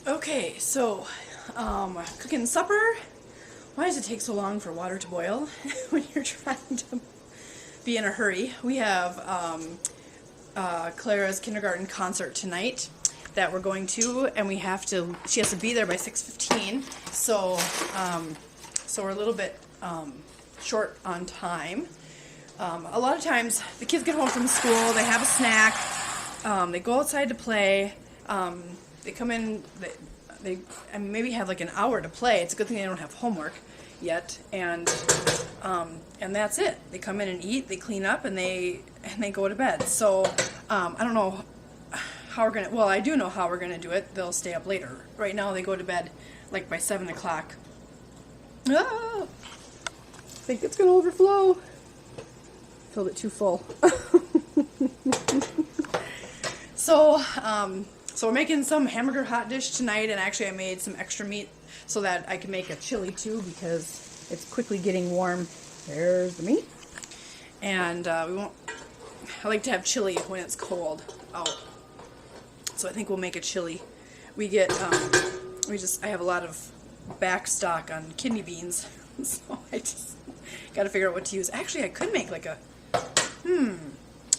Okay, so cooking supper. Why does it take so long for water to boil when you're trying to be in a hurry? We have Clara's kindergarten concert tonight that we're going to, and she has to be there by 6:15. So we're a little bit short on time. A lot of times the kids get home from school, they have a snack, they go outside to play. They come in, they maybe have like an hour to play. It's a good thing they don't have homework yet, and that's it. They come in and eat, they clean up, and they go to bed. So I don't know how we're gonna. Well, I do know how we're gonna do it. They'll stay up later. Right now, they go to bed like by 7 o'clock. Ah, I think it's gonna overflow. Filled it too full. So we're making some hamburger hot dish tonight, and actually I made some extra meat so that I can make a chili too, because it's quickly getting warm. There's the meat. And I like to have chili when it's cold out. So I think we'll make a chili. I have a lot of back stock on kidney beans, so I just got to figure out what to use. Actually, I could make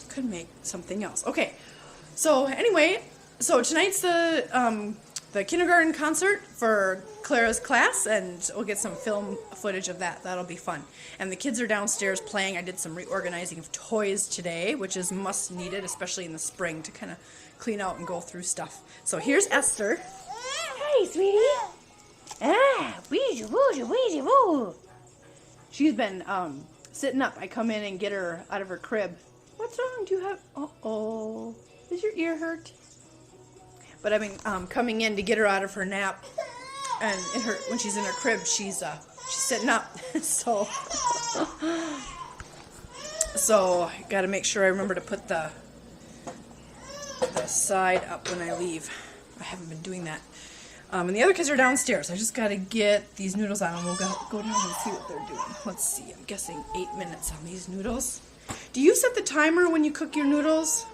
could make something else. Okay, so anyway, so tonight's the kindergarten concert for Clara's class, and we'll get some film footage of that. That'll be fun. And the kids are downstairs playing. I did some reorganizing of toys today, which is must needed, especially in the spring, to kind of clean out and go through stuff. So here's Esther. Hey, sweetie. Ah, weezy, woozy, weezy, woo. She's been sitting up. I come in and get her out of her crib. What's wrong? Do you have... Uh-oh. Does your ear hurt? But I've been coming in to get her out of her nap. And when she's in her crib, she's sitting up. So I got to make sure I remember to put the side up when I leave. I haven't been doing that. And the other kids are downstairs. I just got to get these noodles on, and we'll go down and see what they're doing. Let's see. I'm guessing 8 minutes on these noodles. Do you set the timer when you cook your noodles?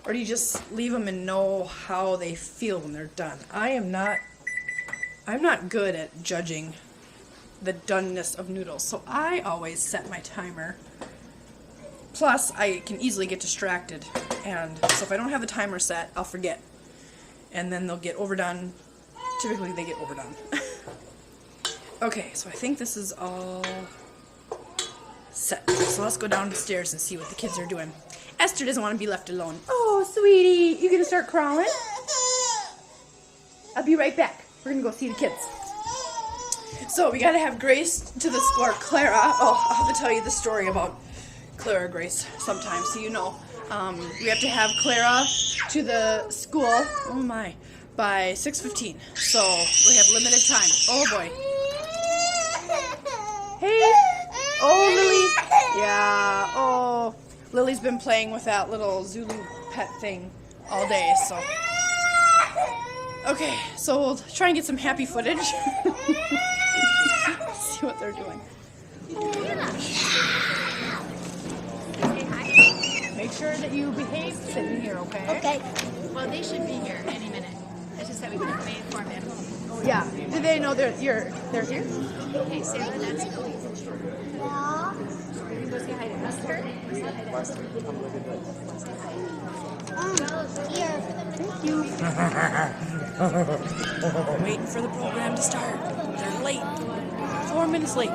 Or do you just leave them and know how they feel when they're done? I'm not good at judging the doneness of noodles, so I always set my timer. Plus, I can easily get distracted, and so if I don't have the timer set, I'll forget. And then they'll get overdone. Typically, they get overdone. Okay, so I think this is all set. So let's go downstairs and see what the kids are doing. Esther doesn't want to be left alone. Oh, sweetie, you gonna start crawling? I'll be right back. We're gonna go see the kids. So we gotta have Grace to the school, or Clara. Oh, I'll have to tell you the story about Clara Grace sometime, so you know. We have to have Clara to the school. Oh my. By 6:15, so we have limited time. Oh boy. Hey. Oh, Lily. Yeah. Oh, Lily's been playing with that little Zulu pet thing all day. So. Okay, so we'll try and get some happy footage. See what they're doing. Make sure that you behave sitting here, okay? Okay. Well, they should be here any minute. It's just that we can wait for them. Yeah. Do they know they're here? Hey, Sarah, that's Billy. Yeah. You can go say hi to Esther. Say hi to Esther. Say hi. Here. Thank you. Waiting for the program to start. They're late. 4 minutes late.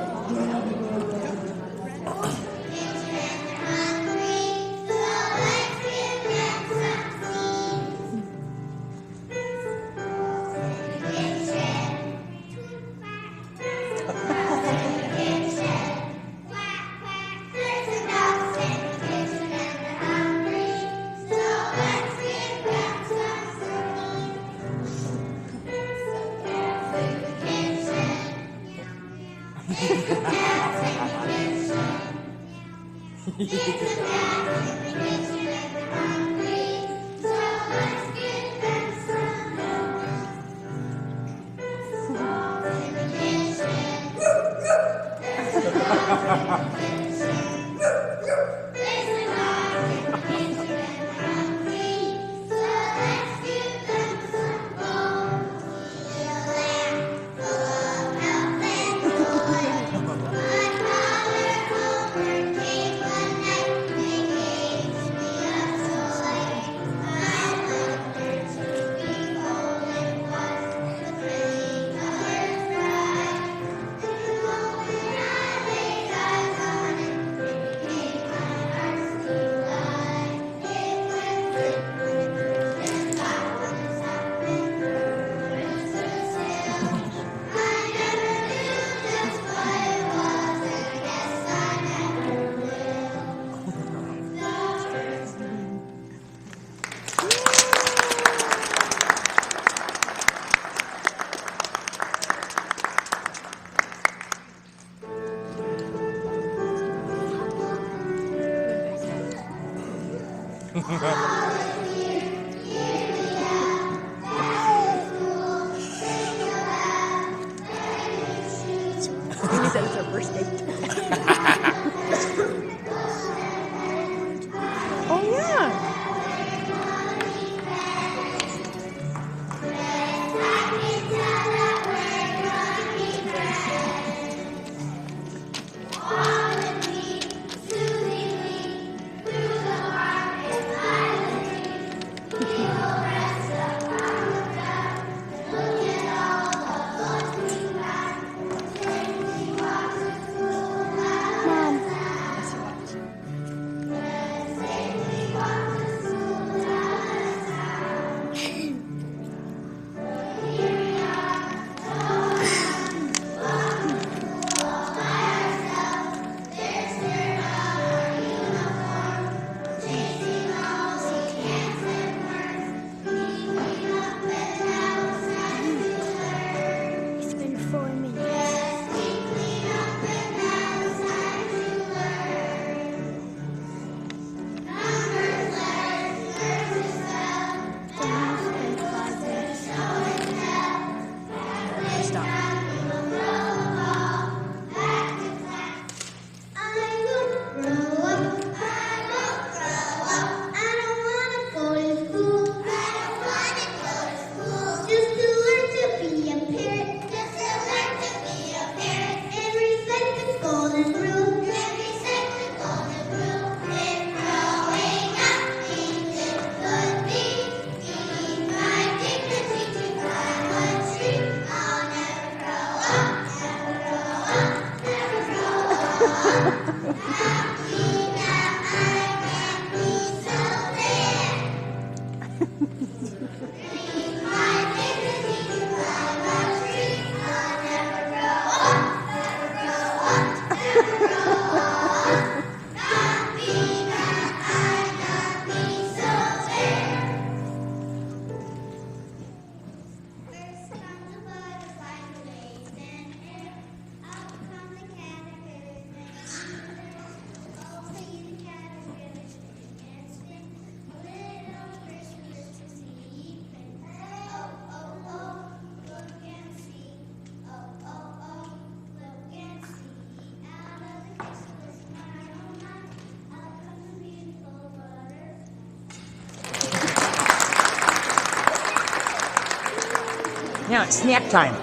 Now it's snack time.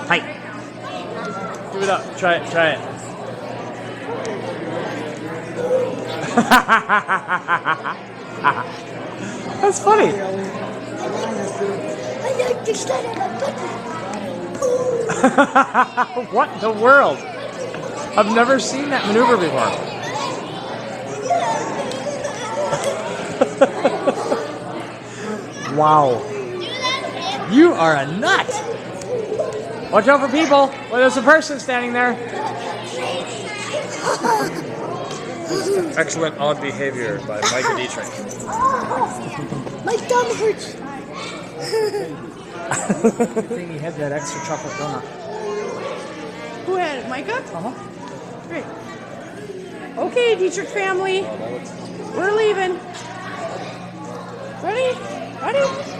Hi. Give it up. Try it. Try it. That's funny. What in the world? I've never seen that maneuver before. Wow. You are a nut. Watch out for people. Well, there's a person standing there. Excellent odd behavior by Micah Dietrich. My thumb hurts. Good thing he had that extra chocolate donut. Who had it? Micah? Uh-huh. Great. Okay, Dietrich family. We're leaving. Ready? Ready?